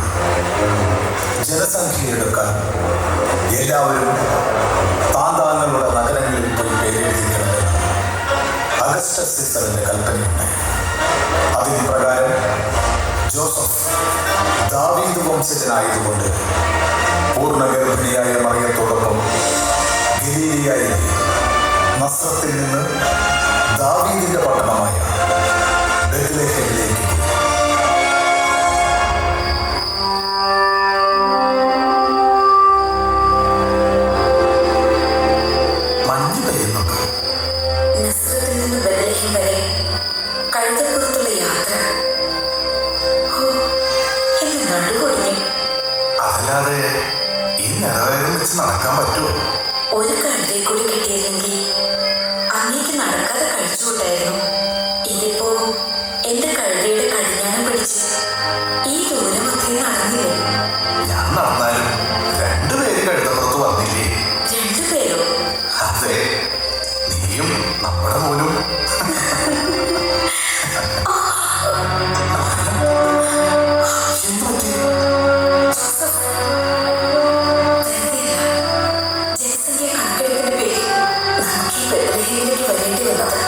ജനസംഖ്യയെടുക്കാൻ എല്ലാവരും താന്താങ്ങളുടെ നഗരങ്ങളിൽ പോയി പേരെഴുതിക്കണമെന്ന് അഗസ്റ്റസ് സീസറിന്റെ കൽപ്പനയുണ്ടായി. അതിന് പ്രകാരം ജോസഫ് ദാവീദ് വംശജനായതുകൊണ്ട് പൂർണ്ണഗർഭിണിയായ മറിയത്തോടൊപ്പം ഗലീലയായി നസ്രത്തിൽ നിന്ന് ദാവീദിന്റെ പട്ടണമായ ബെത്ലഹേമിലേക്ക് പോയി. മഞ്ഞ് പെയ്യുന്നുണ്ട്. നസ്രത്തിൽ നിന്ന് ബെത്ലഹേം വരെ കഴുതപ്പുറത്തുള്ള യാത്ര. ഓ, എന്റെ നടുകൊടിഞ്ഞു. അതല്ലാതെ ഈ നിറവേരം വെച്ച് നടക്കാൻ പറ്റുമോ? ഒരു കഴുതയെ കൂടി കിട്ടിയിരുന്നെങ്കിൽ അങ്ങേക്ക് നടക്കാതെ കഴിച്ചുകൂട്ടായിരുന്നു. ഇതിപ്പോ എന്റെ കഴുതയുടെ കടിഞ്ഞാണം പിടിച്ച് ഈ ദൂരം ഒത്തിരി നടന്നില്ലേ? ഞാൻ നടന്നാലും രണ്ടുപേര് കഴുതപ്പുറത്ത് വന്നില്ലേ? രണ്ടുപേരോ? അതെ, നീയും നമ്മുടെ മോനും. എന്തുപറ്റി? ജോസഫ്, വെറുതെയല്ല. ജനസംഖ്യ കണക്കെടുപ്പിന്റെ പേരിൽ നമുക്ക് ഈ ബെത്ലഹേമിലേക്ക് വരേണ്ടി വന്നത്.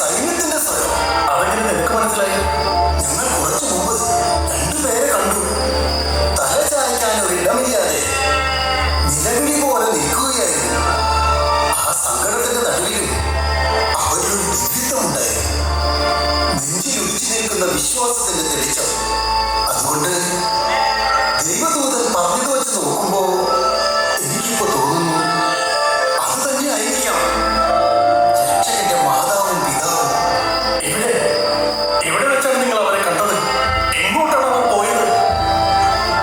സൈന്യത്തിന്റെ സ്വരം. അതെങ്ങനെ നിനക്ക് മനസ്സിലായി? ഞങ്ങൾ കുറച്ചു മുമ്പ് രണ്ടുപേരെ കണ്ടു. തല ചായ്ക്കാൻ ഒരിടമില്ലാതെ നിലവിളി പോലെ നിൽക്കുകയായിരുന്നു. ആ സങ്കടത്തിന്റെ നടുവിലും അവരൊരു ദിവ്യത്വമുണ്ടായിരുന്നു. നെഞ്ചിലൊലിച്ചു നിൽക്കുന്ന വിശ്വാസത്തിന്റെ തെളിച്ചം. അതുകൊണ്ട് ദൈവദൂതൻ പറഞ്ഞത് വെച്ച് നോക്കുമ്പോ എനിക്കിപ്പോ തോന്നുന്നു അത് തന്നെ ആയിരിക്കാം രക്ഷകന്റെ മാതാവും പിതാവും. എവിടെ വെച്ചാണ് നിങ്ങൾ അവരെ കണ്ടത്? എങ്ങോട്ടാണ് അവർ പോയത്?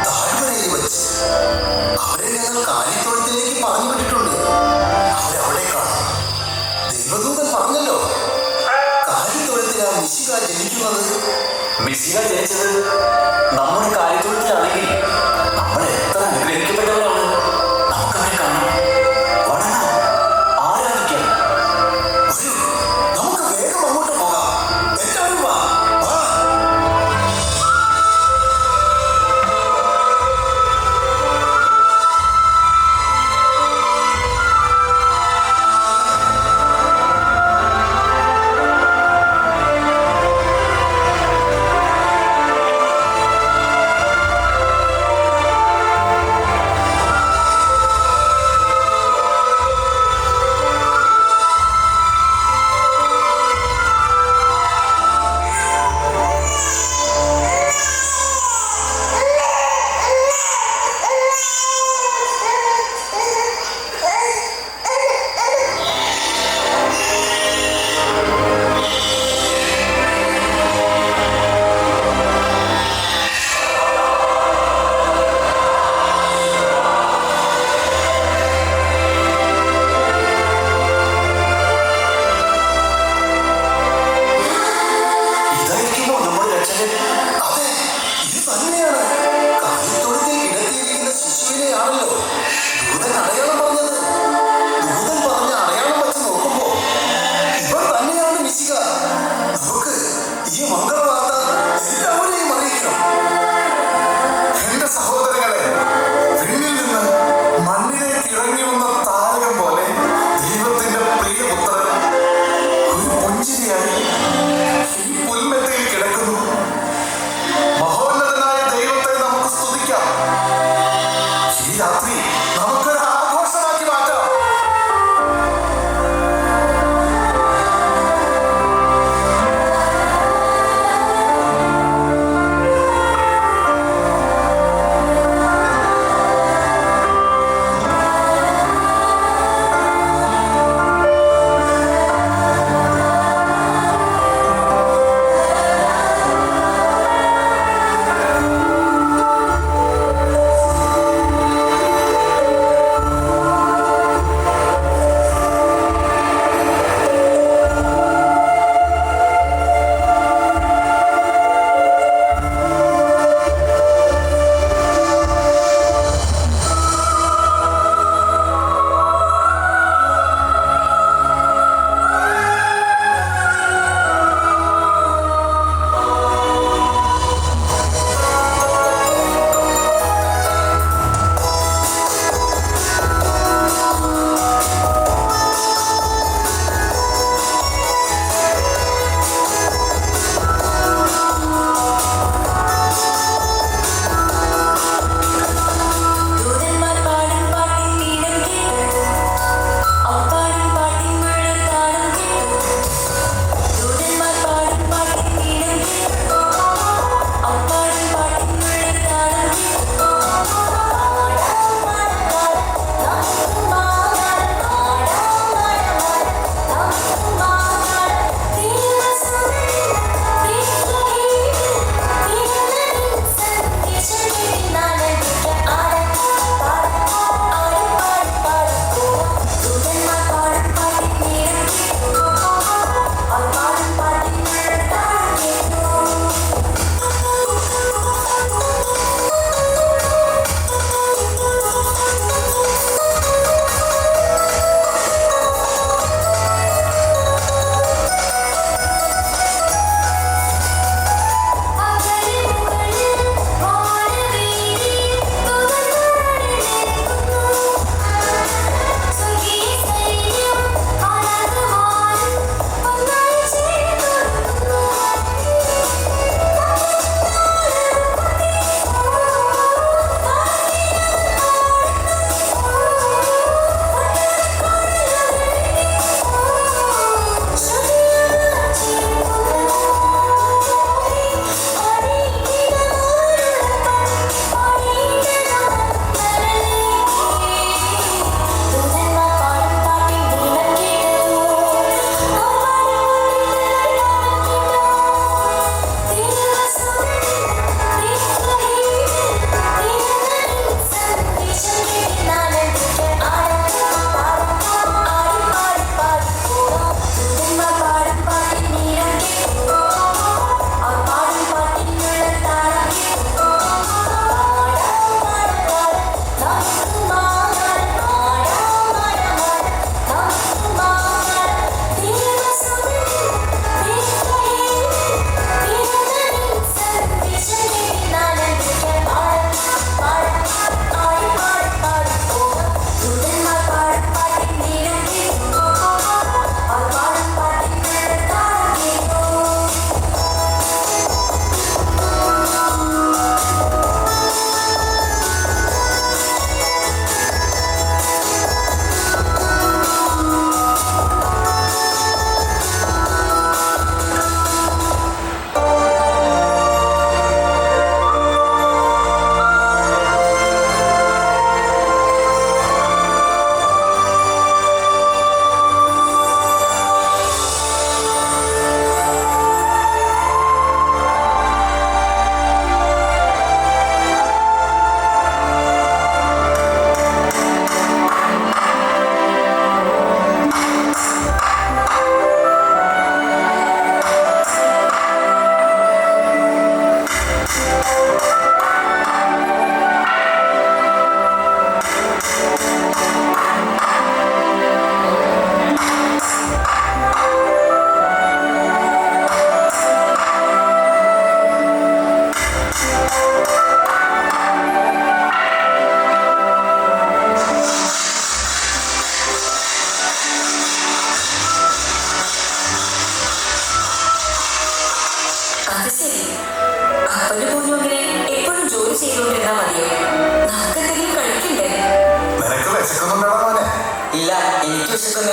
താഴ്വരയിൽ വെച്ച്. അവരെ ഞങ്ങൾ കാലിത്തൊഴുത്തിലേക്ക് പറഞ്ഞു വിട്ടിട്ടുണ്ട്. അവരവിടെ കാണും. ദൈവദൂതൻ പറഞ്ഞല്ലോ, കാലിത്തൊഴുത്തിലാ മിശിഹ ജനിക്കുന്നത്. മിശിഹ ജനിച്ചത് നമ്മുടെ കാര്യത്തൊഴുത്തിലാണെങ്കിൽ നമ്മൾ എത്ര അനുഗ്രഹിക്കപ്പെട്ടവരാണ്. നമുക്കവരെ കാണാം, വണങ്ങാം, ആരാധിക്കാം. വരൂ, നമുക്ക് വേഗം അങ്ങോട്ട് പോകാം. എല്ലാവരും വാ. വാ.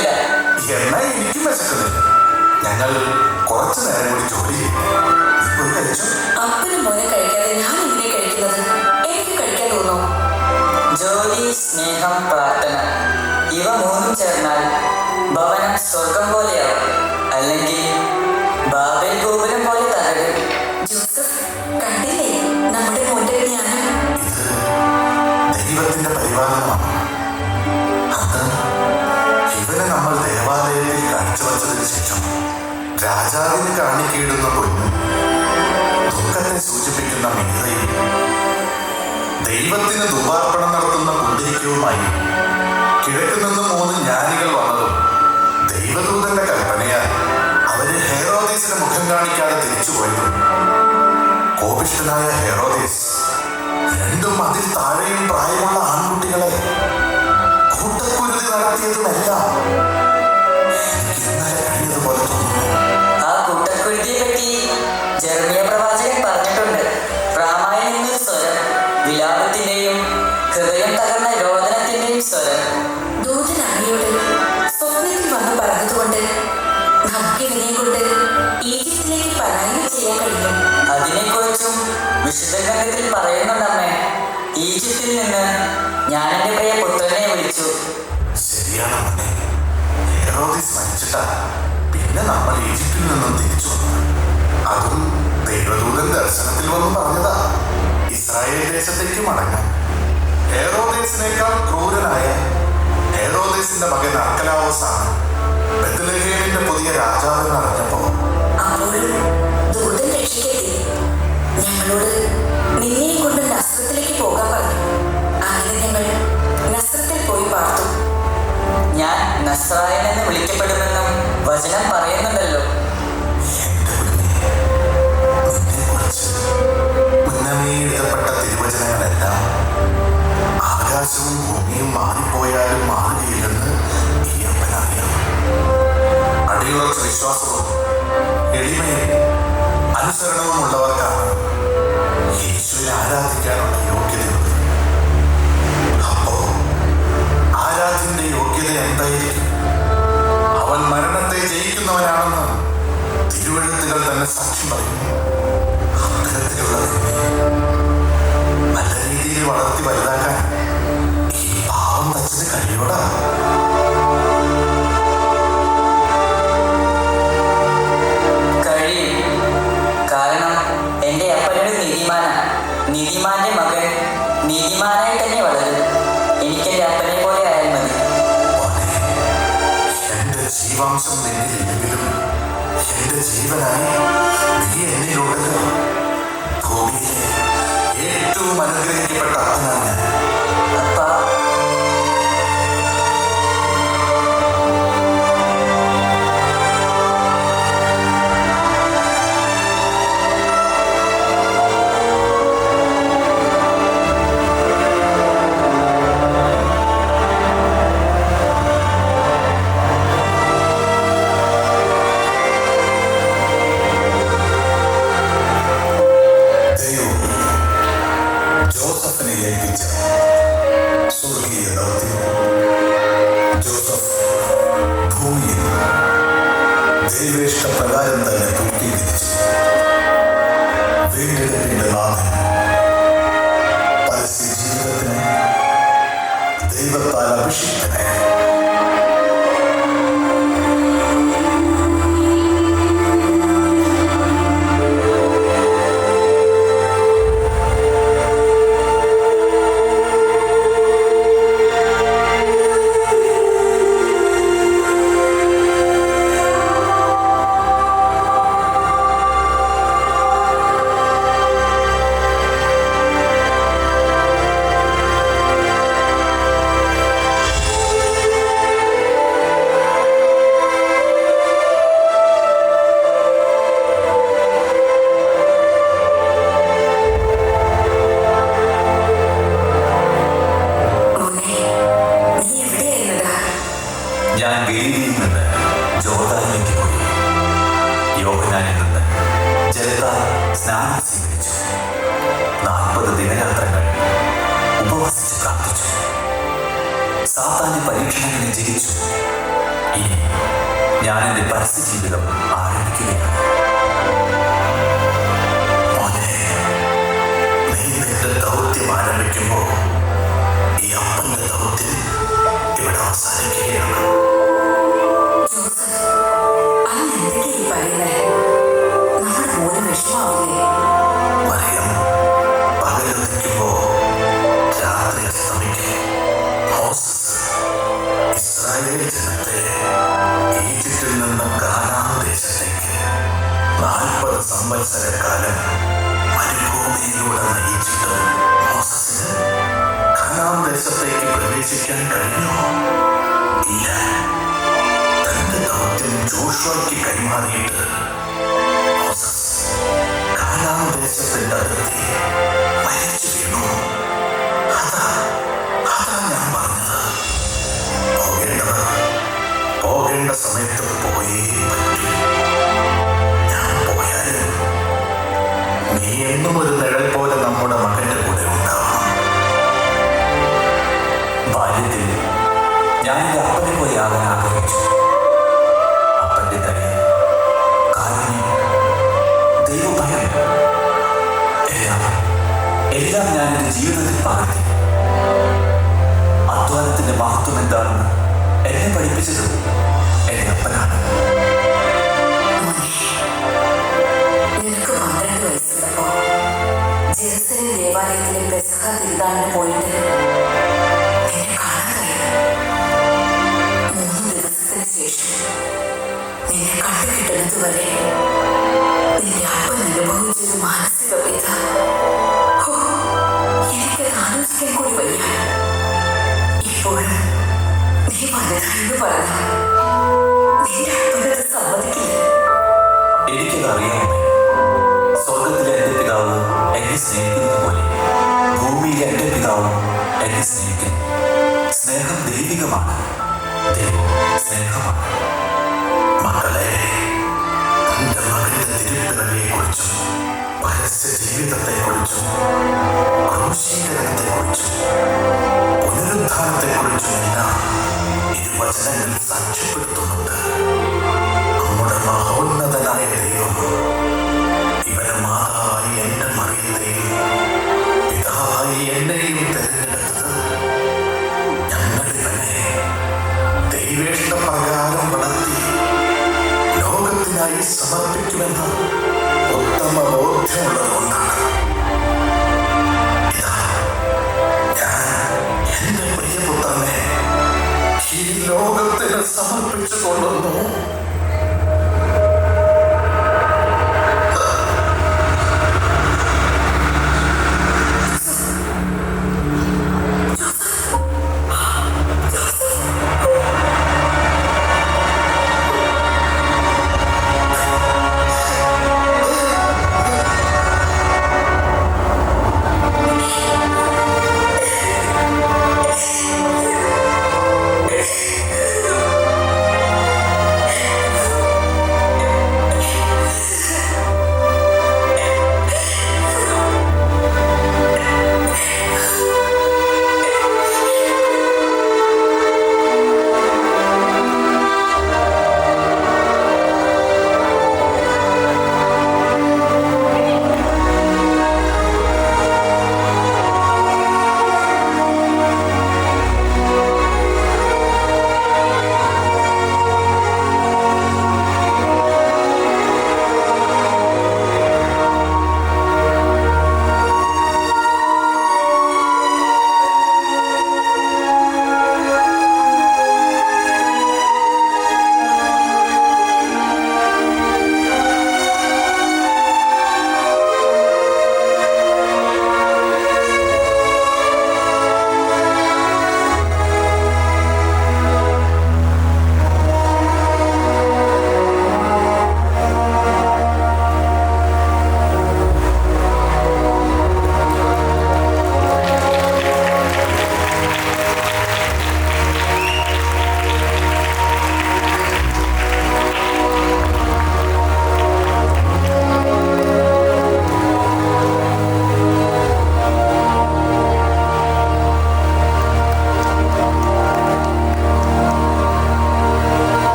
വിശക്കുന്നില്ല. എന്നാ എനിക്കും വിശക്കുന്നില്ല. ഞങ്ങൾ കുറച്ചു നേരം കൂടി ജോലി ചെയ്യും. നീ പോയി കഴിച്ചോ. അപ്പനും മോനെ കഴിക്കാതെ ഞാൻ എങ്ങനെ കഴിക്കുന്നത്? എനിക്ക് കഴിക്കാൻ തോന്നോ? ജോലി, സ്നേഹം, പ്രാർത്ഥന ഇവ മൂന്നും ചേർന്നാൽ ഭവനം സ്വർഗം പോലെയാവും, അല്ലെങ്കിൽ ബാബേൽ ഗോപുരം പോലെ തകരും. ജോസഫ്, കണ്ടില്ലേ നമ്മുടെ മോന്റെ ജ്ഞാനം? ഇത് ദൈവത്തിന്റെ പരിപാലനമാണ്. അന്ന് ഇവനെ നമ്മൾ ദേവാലയത്തിൽ കാഴ്ചവെച്ചതിന് ശേഷം രാജാവിന് കാണിക്കയിടുന്ന പൊന്നും ദുഃഖത്തെ സൂചിപ്പിക്കുന്ന മീറയും ദൈവത്തിന് ധൂപാർപ്പണം നടത്തുന്ന കുന്തിരിക്കവുമായി കിഴക്ക് നിന്ന് 3 ജ്ഞാനികൾ വന്നതും ദൈവദൂതന്റെ കൽപ്പനയാൽ അവര് ഹെറോദേസിന് മുഖം കാണിക്കാതെ തിരിച്ചുപോയതും കോപിഷ്ഠനായ ഹെറോദേസ് 2 അതിൽ താഴെയും പ്രായമുള്ള ആൺകുട്ടികളെ കൂട്ടക്കുരുതി നടത്തിയതുമെല്ലാം എനിക്ക് ഇന്നലെ കഴിഞ്ഞതുപോലെ തോന്നുന്നു. ആ കൂട്ടക്കുരുതിയെ പറ്റി ജെറമിയ പ്രവാചകൻ പറഞ്ഞിട്ടുണ്ട്. പ്രാമായി നിന്നൊരു സ്വരം, വിലാപത്തിന്റെയും ഹൃദയം തകർന്ന രോദനത്തിന്റെയും സ്വരം. ദൂതൻ അങ്ങയോട് സ്വപ്നത്തിൽ വന്ന് പറഞ്ഞതുകൊണ്ട് നമുക്ക് ഇവനെയും കൊണ്ട് ഈജിപ്തിലേക്ക് പലായനം ചെയ്യാൻ കഴിയും. അതിനെക്കുറിച്ചും വിശുദ്ധ ഗ്രന്ഥത്തിൽ പറയുന്നുണ്ടമ്മേ. ഈജിപ്തിൽ നിന്ന് ഞാൻ എൻ്റെ പ്രിയ പുത്രനെ വിളിച്ചു. ശരിയാണ് മോനെ. ഹെറോദീസ് മരിച്ചിട്ടാ പിന്നെ നമ്മൾ ഈജിപ്തിൽ നിന്നും തിരിച്ചു വന്നു. അതും ദൈവദൂതൻ ദർശനത്തിൽ വന്ന് പറഞ്ഞതാ, ഇസ്രായേൽ ദേശത്തേക്ക് മടങ്ങാൻ. ഹെറോദേസിനേക്കാൾ ക്രൂരനായ ഹെറോദേസിന്റെ മകൻ അർക്കലാവോസാണ് ബെത്ലഹേമിന്റെ പുതിയ രാജാവെന്ന് അറിഞ്ഞപ്പോ അപ്പോൾ ദൂതൻ രക്ഷിക്കട്ടെ, ഞങ്ങളോട് നിന്നെയും കൊണ്ട് നസ്രത്തിലേക്ക് പോകാൻ പറഞ്ഞു. അങ്ങനെ ഞങ്ങൾ നസ്രത്തിൽ പോയി പാർത്തു. ഞാൻ നസ്രായൻ എന്ന് വിളിക്കപ്പെടുമെന്നും വചനം പറയുന്നുണ്ടല്ലോ. എന്റെ കുഞ്ഞെ, നിന്നെക്കുറിച്ച് മുന്നമേ എഴുതപ്പെട്ട തിരുവചനങ്ങളെല്ലാം ആകാശവും ഭൂമിയും മാറിപ്പോയാലും മാറുകയില്ലെന്ന് ഈ അപ്പനറിയാം. അടിയുറച്ച വിശ്വാസവും എളിമയും അനുസരണവും ഉള്ളവർക്കാണ് യേശുവിനെ ആരാധിക്കാനുള്ള യോഗ്യതയുള്ളത്. അപ്പോ ആരാധ്യന്റെ യോഗ്യത എന്തായിരിക്കും? അവൻ മരണത്തെ ജയിക്കുന്നവനാണെന്ന് തിരുവെഴുത്തുകൾ തന്നെ സാക്ഷ്യം പറയുന്നു. അത്തരത്തിലുള്ളതിനെ നല്ല രീതിയിൽ വളർത്തി വലുതാക്കാൻ ഈ പാവം തച്ചത് കഴിയോടാ. കഴിയും. കാരണം എൻ്റെ അപ്പനൊരു നീതിമാനാണ്. നീതിമാന്റെ മകൻ നീതിമാനായി തന്നെ വളരും. എനിക്കെൻ്റെ അപ്പനെ പോലെ ആയാൽ മതി. മോനെ, എന്റെ ജീവാംശം നിന്നിലില്ലെങ്കിലും എന്റെ ജീവനായി നീ എന്നിലുണ്ടല്ലോ. ഭൂമിയിലെ ഏറ്റവും അനുഗ്രഹിക്കപ്പെട്ട അപ്പനാണ് ഞാൻ. അപ്പ, ദൈവം ജോസഫിനെ ഏൽപ്പിച്ച സ്വർഗീയ ദൗത്യം. ജോസഫ് ഭൂമിയിൽ ദൈവേഷ്ടപ്രകാരം തന്നെ പൂർത്തീകരിച്ചു. വീണ്ടെടുപ്പിന്റെ നാഥൻ പരസ്യ ജീവിതത്തിന് ദൈവത്താൽ അഭിഷിക്തനായി. സ്നാനം സ്വീകരിച്ചു. 40 ദിനരാത്രങ്ങൾ ഉപവസിച്ച് പ്രാർത്ഥിച്ചു. സാത്താന്റെ പരീക്ഷണങ്ങളെ ജയിച്ചു. ഞാൻ എൻ്റെ പരസ്യ ജീവിതം ആരംഭിക്കുകയാണ്. മോനെ, നീ നിന്റെ ദൗത്യം ആരംഭിക്കുമ്പോൾ ഈ അപ്പന്റെ ദൗത്യം ഇവിടെ അവസാനിക്കുകയാണ്. ജോസഫ്, അങ്ങ് എന്തൊക്കെയായി പറയുന്നേ? നമ്മുടെ മോന് വിഷമാവില്ലേ? മറിയം, പകലുദിക്കുമ്പോ രാത്രി അസ്തമിക്കും. മോസസ് ഇസ്രായേൽ ജനത്തെ ഈജിപ്തിൽ നിന്ന് കാനാൻ ദേശത്തേക്ക് 40 സംവത്സരക്കാലം മരുഭൂമിയിലൂടെ നയിച്ചിട്ടും മോസസിന് കാനാൻ ദേശത്തേക്ക് പ്രവേശിക്കാൻ കഴിഞ്ഞോ? ഇല്ല. തന്റെ ദൗത്യം ജോഷുവയ്ക്ക് കൈമാറിയിട്ട് മോസസ് കാനാൻ ദേശത്തിന്റെ അതിർത്തി മരിച്ചു വീണു. അതാ ഞാൻ പറഞ്ഞത്. പോകേണ്ട സമയത്ത് പോയേ പറ്റൂ. ഞാൻ പോയാലും നീ എന്നും ഒരു നിഴൽ പോലെ നമ്മുടെ മകന്റെ കൂടെ ഉണ്ടാവണം. ബാല്യത്തിൽ ഞാൻ എൻ്റെ അപ്പനെ പോലെ ആകാൻ ആഗ്രഹിച്ചു. അപ്പൻ്റെ ദയ, കാരുണ്യം, ദൈവഭയം എല്ലാം ഞാൻ എൻ്റെ ജീവിതത്തിൽ പകർത്തി. അധ്വാനത്തിൻ്റെ മഹത്വം എന്താണെന്ന് എന്നെ പഠിപ്പിച്ചത് എൻ്റെ അപ്പനാണ്. നിനക്ക് 12 വയസ്സുള്ളപ്പോ ജെറുസലേം ദേവാലയത്തിലെ പെസഹ തിരുനാളിന് പോയിട്ട് നിന്നെ കാണാതായി. 3 ദിവസത്തിന് ശേഷം നിന്നെ കണ്ടുകിട്ടുന്നത് വരെ നിന്റെ അപ്പൻ അനുഭവിച്ചൊരു മാനസിക വ്യഥ എനിക്കത് ആലോചിക്കാൻ കൂടി വയ്യ. ഇപ്പോഴും നീ വലുതായെന്ന് പറഞ്ഞ നിന്റെ അപ്പനത് സമ്മതിക്കില്ല. എനിക്കത് അറിയാമേ. സ്വർഗത്തിലെ എൻ്റെ പിതാവ് എന്നെ സ്നേഹിക്കുന്നത് പോലെ ഭൂമിയിലെ എൻ്റെ പിതാവും എന്നെ സ്നേഹിക്കുന്നു. സ്നേഹം ദൈവികമാണ്. ദൈവം സ്നേഹമാണ്. മക്കളെ, എന്റെ മകന്റെ തിരുപ്പിറവിയെക്കുറിച്ചും പരസ്യ ജീവിതത്തെക്കുറിച്ചും ക്രൂശീകരണത്തെക്കുറിച്ചും പുനരുദ്ധാനത്തെക്കുറിച്ചും എല്ലാം ഇരുവചനങ്ങൾ സാക്ഷ്യപ്പെടുത്തുന്നുണ്ട്. നമ്മുടെ മഹോന്നതനായ ദൈവം ഇവരെ മാതാവായി എന്റെ മറിയത്തെയും പിതാവായി എന്നെയും തിരഞ്ഞെടുത്തത് ഞങ്ങളിവനെ ദൈവേഷ്ടപ്രകാരം വളർത്തി ലോകത്തിനായി സമർപ്പിക്കുമെന്ന് ഉത്തമ ബോധ്യമുള്ളതുകൊണ്ടാണ്. ഇതാ, ഞാൻ എന്റെ പ്രിയപുത്രനെ ഈ ലോകത്തിന് സമർപ്പിച്ചു കൊള്ളുന്നു.